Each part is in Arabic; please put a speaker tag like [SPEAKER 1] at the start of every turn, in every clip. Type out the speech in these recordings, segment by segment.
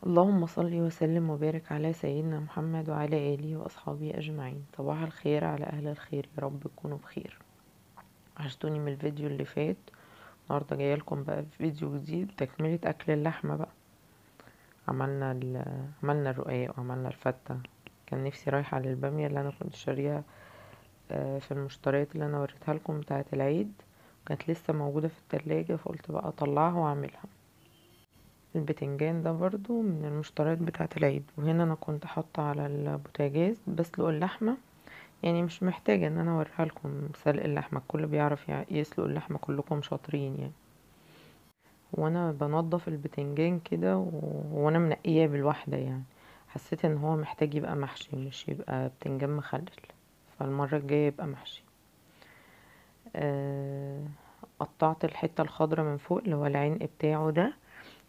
[SPEAKER 1] اللهم صل وسلم وبارك على سيدنا محمد وعلى آله وأصحابه أجمعين. صباح الخير على أهل الخير، يا رب تكونوا بخير. وحشتوني من الفيديو اللي فات. النهاردة جايه لكم بقى في فيديو جديد، تكملة أكل اللحمة بقى. عملنا الرقاق وعملنا الفتة. كان نفسي رايحة للبامية اللي أنا كنت شاريها في المشتريات اللي أنا وريتها لكم بتاعة العيد، كانت لسه موجودة في التلاجة، فقلت بقى أطلعها وأعملها. البتنجان ده برضو من المشتريات بتاعة العيد. وهنا انا كنت حاطة على البوتاجاز بسلق اللحمة، يعني مش محتاجة ان انا اوريها لكم سلق اللحمة، الكل بيعرف يسلق اللحمة، كلكم شاطرين يعني. وانا بنضف البتنجان كده وانا منقيه بالواحدة يعني، حسيت ان هو محتاج يبقى محشي، مش يبقى بتنجان مخلل، فالمرة الجاية يبقى محشي. قطعت الحتة الخضرا من فوق اللي هو العنق بتاعه ده،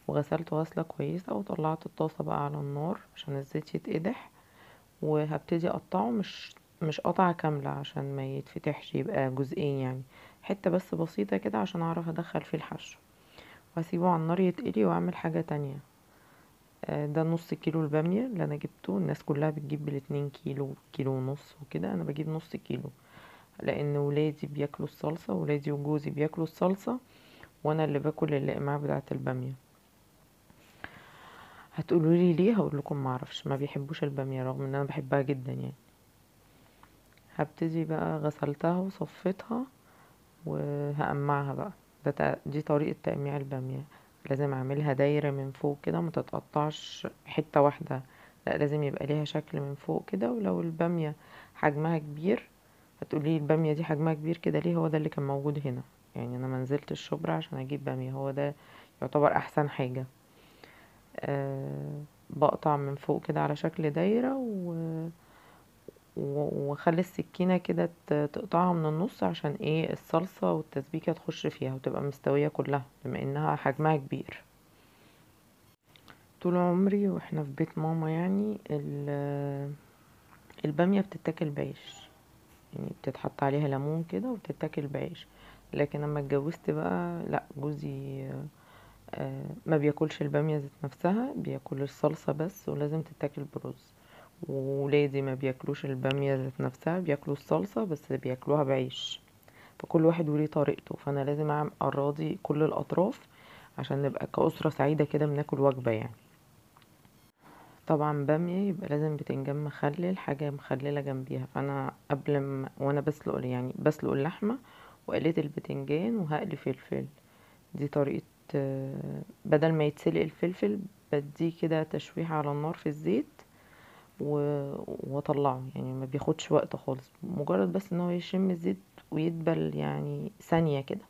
[SPEAKER 1] وغسلته غسلة كويسة، وطلعت الطاسة بقى على النار عشان الزيت يتقدح. وهبتدي اقطعه، مش قطعة كاملة عشان ما يتفتحش، يبقى جزئين يعني، حتة بس بسيطة كده عشان اعرف ادخل فيه الحشو. واسيبه على النار يتقلي واعمل حاجة تانية. ده نص كيلو البامية اللي انا جبته. الناس كلها بتجيب بالاتنين كيلو، كيلو ونص وكده، انا بجيب نص كيلو لان ولادي بياكلوا الصلصة، ولادي وجوزي بياكلوا الصلصة، وانا اللي باكل الاقماع بتاعة البامية. هتقولوا لي ليه؟ هقول لكم ما اعرفش، ما بيحبوش الباميه رغم ان انا بحبها جدا يعني. هبتدي بقى، غسلتها وصفيتها وهقمعها بقى. دي طريقه تقميع الباميه. لازم اعملها دايره من فوق كده، ما تتقطعش حته واحده، لا لازم يبقى ليها شكل من فوق كده. ولو الباميه حجمها كبير، هتقولي الباميه دي حجمها كبير كده ليه؟ هو ده اللي كان موجود هنا يعني، انا منزلت الشبرا عشان اجيب باميه، هو ده يعتبر احسن حاجه. بقطع من فوق كده على شكل دايرة واخلي السكينة كده تقطعها من النص، عشان ايه؟ الصلصة والتسبيكة تخش فيها وتبقى مستوية كلها، بما انها حجمها كبير. طول عمري واحنا في بيت ماما يعني البامية بتتاكل بعيش، يعني بتتحط عليها ليمون كده وبتتاكل بعيش. لكن لما اتجوزت بقى لا، جوزي ما بياكلش البامية ذات نفسها، بياكل الصلصة بس، ولازم تتاكل برز. وولادي ما بياكلوش البامية ذات نفسها، بياكلوا الصلصة بس بياكلوها بعيش. فكل واحد وليه طريقته، فانا لازم اعمل اراضي كل الاطراف عشان نبقى كأسرة سعيدة كده بناكل وجبة يعني. طبعا بامية يبقى لازم بتنجان مخلل، حاجة مخللة جنبيها. فانا قبل ما وانا بسلق يعني بسلق اللحمة، وقليت البتنجان وهقلي فلفل. دي طريقة. بدل ما يتسلق الفلفل، بديه كده تشويح على النار في الزيت واطلعه، يعني ما بياخدش وقت خالص، مجرد بس ان هو يشم الزيت ويدبل يعني ثانية كده.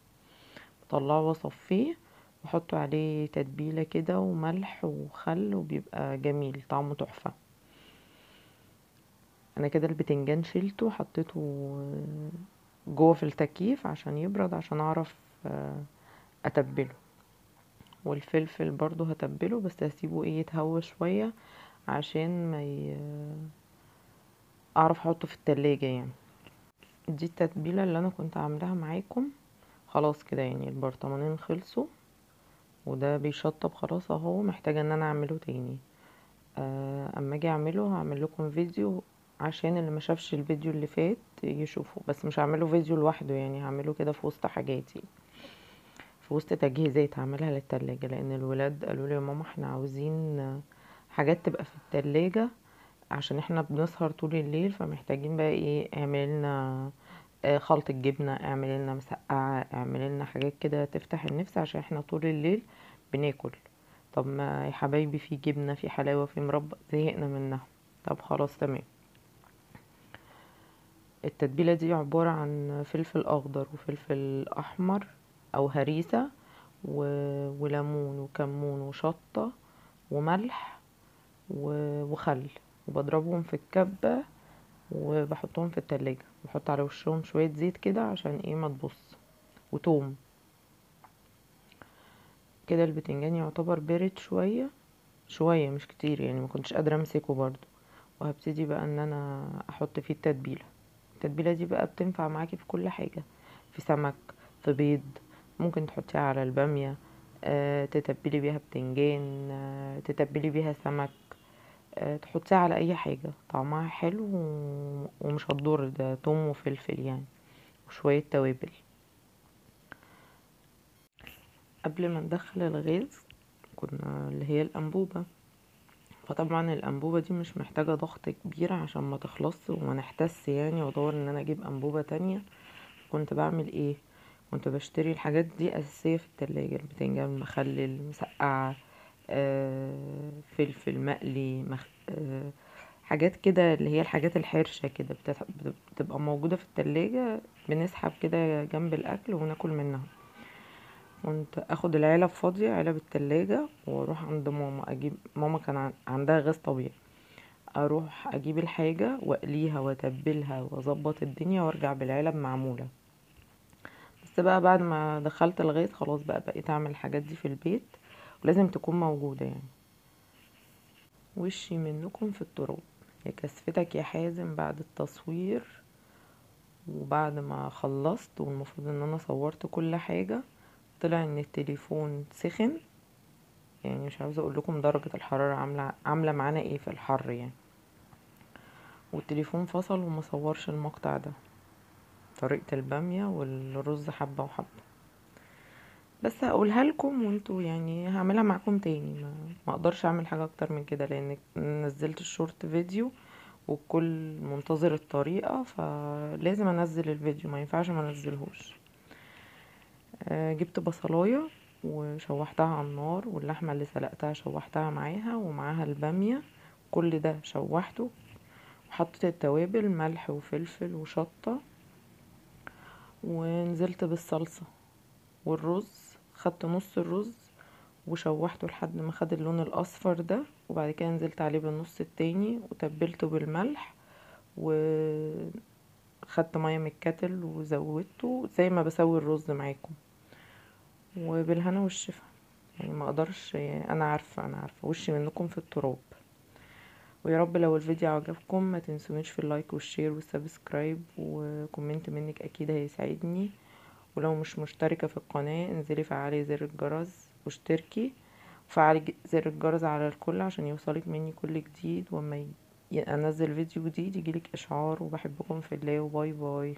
[SPEAKER 1] بطلعه واصفيه، واحط عليه تتبيلة كده وملح وخل، وبيبقى جميل طعمه تحفة. انا كده البتنجان شيلته حطيته جوه في التكييف عشان يبرد، عشان اعرف اتبله. والفلفل برضو هتبله، بس هسيبه ايه يتهوى شوية عشان ما اعرف احطه في التلاجة يعني. دي التتبيلة اللي انا كنت عاملاها معاكم. خلاص كده يعني البرطمانين خلصوا، وده بيشطب خلاص اهو، محتاجة ان انا اعمله تاني. اما اجي اعمله هعمل لكم فيديو، عشان اللي ما شافش الفيديو اللي فات يشوفه، بس مش هعمله فيديو لوحده يعني، هعمله كده في وسط حاجاتي، في وسط تجهيزات هعملها للتلاجة، لان الولاد قالوا لي يا ماما احنا عاوزين حاجات تبقى في التلاجة، عشان احنا بنسهر طول الليل، فمحتاجين بقى ايه، اعمل لنا خلطة جبنة، اعمل لنا مسقعة، اعمل لنا حاجات كده تفتح النفس، عشان احنا طول الليل بناكل. طب ما يا حبايبي، في جبنة، في حلاوة، في مربى، زهقنا منها. طب خلاص تمام. التتبيلة دي عبارة عن فلفل اخضر وفلفل احمر او هريسة وليمون وكمون وشطة وملح وخل، وبضربهم في الكبة وبحطهم في التلاجة، بحط على وشهم شوية زيت كده عشان ايه ما تبص، وتوم. كده البتنجان يعتبر بارد شوية شوية، مش كتير يعني، ما كنتش قادرة امسكه برضو. وهبتدي بقى ان انا احط فيه التتبيلة. التتبيلة دي بقى بتنفع معاكي في كل حاجة، في سمك، في بيض، ممكن تحطيها على البامية، تتبلي بيها بتنجان، تتبلي بيها سمك، تحطيها على اي حاجة طعمها حلو ومش هتضر، ده توم وفلفل يعني وشوية توابل. قبل ما ندخل الغاز كنا اللي هي الانبوبة، فطبعا الانبوبة دي مش محتاجة ضغط كبير عشان ما تخلص وما نحتس يعني وادور ان انا اجيب انبوبة تانية. كنت بعمل ايه؟ كنت بشتري الحاجات دي اساسية في التلاجة، البتنجان مخلل مسقعة، فلفل مقلي حاجات كده اللي هي الحاجات الحرشة كده بتبقى موجودة في التلاجة، بنسحب كده جنب الاكل وناكل منها. كنت اخد العلب فاضية، علب التلاجة، واروح عند ماما اجيب، ماما كان عندها غاز طبيعي، اروح اجيب الحاجة واقليها واتبلها واظبط الدنيا وارجع بالعلب معمولة. بس بقى بعد ما دخلت الغاز خلاص بقى بقيت اعمل الحاجات دي في البيت، ولازم تكون موجودة يعني. وشي منكم في التراب، يا كسفتك يا حازم بعد التصوير. وبعد ما خلصت والمفروض ان انا صورت كل حاجة، طلع ان التليفون سخن، يعني مش عاوزة اقول لكم درجة الحرارة عاملة معانا ايه في الحر يعني. والتليفون فصل وما صورش المقطع ده، طريقة البامية والرز حبة وحبة. بس هقولها لكم وانتوا يعني هعملها معاكم تاني، ما اقدرش اعمل حاجة اكتر من كده لان نزلت الشورت فيديو والكل منتظر الطريقة، فلازم انزل الفيديو، ما ينفعش ما انزلهوش. جبت بصلاية وشوحتها على النار، واللحمة اللي سلقتها شوحتها معاها ومعاها البامية، كل ده شوحته. وحطيت التوابل ملح وفلفل وشطة، ونزلت بالصلصة والرز، خدت نص الرز وشوحته لحد ما خد اللون الاصفر ده، وبعد كده نزلت عليه بالنص التاني وتبلته بالملح، وخدت ميه من الكتل وزودته زي ما بسوي الرز معاكم. وبالهنا والشفا، يعني ما اقدرش يعني، انا عارفه وشي منكم في التراب. ويا رب لو الفيديو عجبكم ما تنسونيش في اللايك والشير والسبسكرايب، وكومنت منك اكيد هيساعدني. ولو مش مشتركة في القناة انزلي فعلي زر الجرس واشتركي، وفعلي زر الجرس على الكل عشان يوصلك مني كل جديد، وما انزل فيديو جديد يجيلك اشعار. وبحبكم في الله، وباي باي.